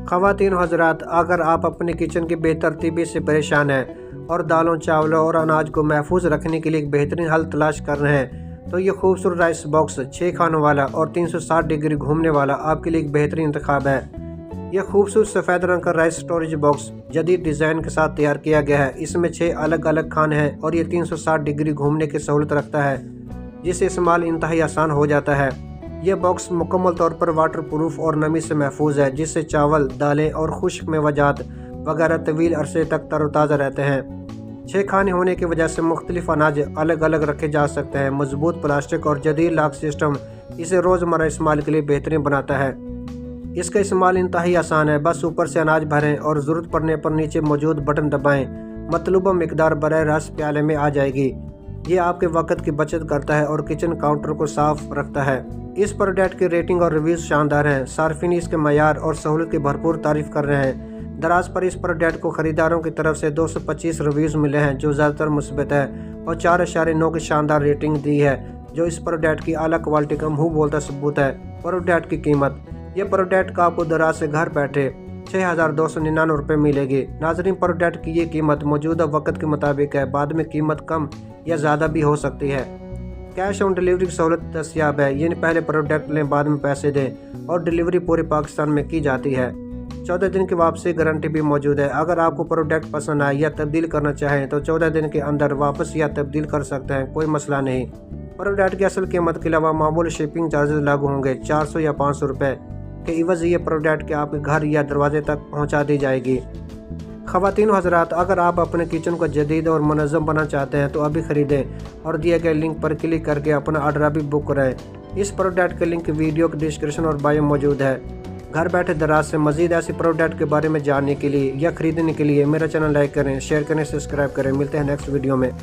خواتین و حضرات، اگر آپ اپنے کچن کی بے ترتیبی سے پریشان ہیں اور دالوں، چاولوں اور اناج کو محفوظ رکھنے کے لیے ایک بہترین حل تلاش کر رہے ہیں تو یہ خوبصورت رائس باکس 6 خانوں والا اور 360 ڈگری گھومنے والا آپ کے لیے ایک بہترین انتخاب ہے۔ یہ خوبصورت سفید رنگ کا رائس سٹوریج باکس جدید ڈیزائن کے ساتھ تیار کیا گیا ہے۔ اس میں 6 الگ الگ خانے ہیں اور یہ 360 ڈگری گھومنے کی سہولت رکھتا ہے، جس سے استعمال انتہائی آسان ہو جاتا ہے۔ یہ باکس مکمل طور پر واٹر پروف اور نمی سے محفوظ ہے، جس سے چاول، دالیں اور خشک میوجات وغیرہ طویل عرصے تک تر و تازہ رہتے ہیں۔ 6 خانے ہونے کی وجہ سے مختلف اناج الگ الگ رکھے جا سکتے ہیں۔ مضبوط پلاسٹک اور جدید لاک سسٹم اسے روزمرہ استعمال کے لیے بہترین بناتا ہے۔ اس کا استعمال انتہائی آسان ہے، بس اوپر سے اناج بھریں اور ضرورت پڑنے پر نیچے موجود بٹن دبائیں، مطلوبہ مقدار براہ راست پیالے میں آ جائے گی۔ یہ آپ کے وقت کی بچت کرتا ہے اور کچن کاؤنٹر کو صاف رکھتا ہے۔ اس پروڈکٹ کی ریٹنگ اور ریویوز شاندار ہیں۔ صارفین اس کے معیار اور سہولت کی بھرپور تعریف کر رہے ہیں۔ دراز پر اس پروڈکٹ کو خریداروں کی طرف سے 225 ریویوز ملے ہیں، جو زیادہ تر مثبت ہے، اور 4.9 کی شاندار ریٹنگ دی ہے، جو اس پروڈکٹ کی اعلیٰ کوالٹی کا منہ بولتا ثبوت ہے۔ پروڈکٹ کی قیمت: یہ پروڈکٹ آپ کو دراز سے گھر بیٹھے 6,299 روپے ملے گی۔ ناظرین، پروڈکٹ کی یہ قیمت موجودہ وقت کے مطابق ہے، بعد میں قیمت کم یا زیادہ بھی ہو سکتی ہے۔ کیش آن ڈیلیوری کی سہولت دستیاب ہے، یعنی پہلے پروڈکٹ لیں، بعد میں پیسے دیں، اور ڈیلیوری پورے پاکستان میں کی جاتی ہے۔ 14 دن کی واپسی گارنٹی بھی موجود ہے۔ اگر آپ کو پروڈکٹ پسند آئے یا تبدیل کرنا چاہیں تو 14 دن کے اندر واپس یا تبدیل کر سکتے ہیں، کوئی مسئلہ نہیں۔ پروڈکٹ کی اصل قیمت کے علاوہ معمولی شپنگ چارجز لاگو ہوں گے۔ 400 یا 500 روپے کے عوض یہ پروڈکٹ آپ کے گھر یا دروازے تک پہنچا دی جائے گی۔ خواتین و حضرات، اگر آپ اپنے کچن کو جدید اور منظم بنانا چاہتے ہیں تو ابھی خریدیں اور دیے گئے لنک پر کلک کر کے اپنا آرڈر ابھی بک کریں۔ اس پروڈکٹ کے لنک ویڈیو کی ڈسکرپشن اور بایو موجود ہے۔ گھر بیٹھے دراز سے مزید ایسی پروڈکٹ کے بارے میں جاننے کے لیے یا خریدنے کے لیے میرا چینل لائک کریں، شیئر کریں، سبسکرائب کریں۔ ملتے ہیں نیکسٹ ویڈیو میں۔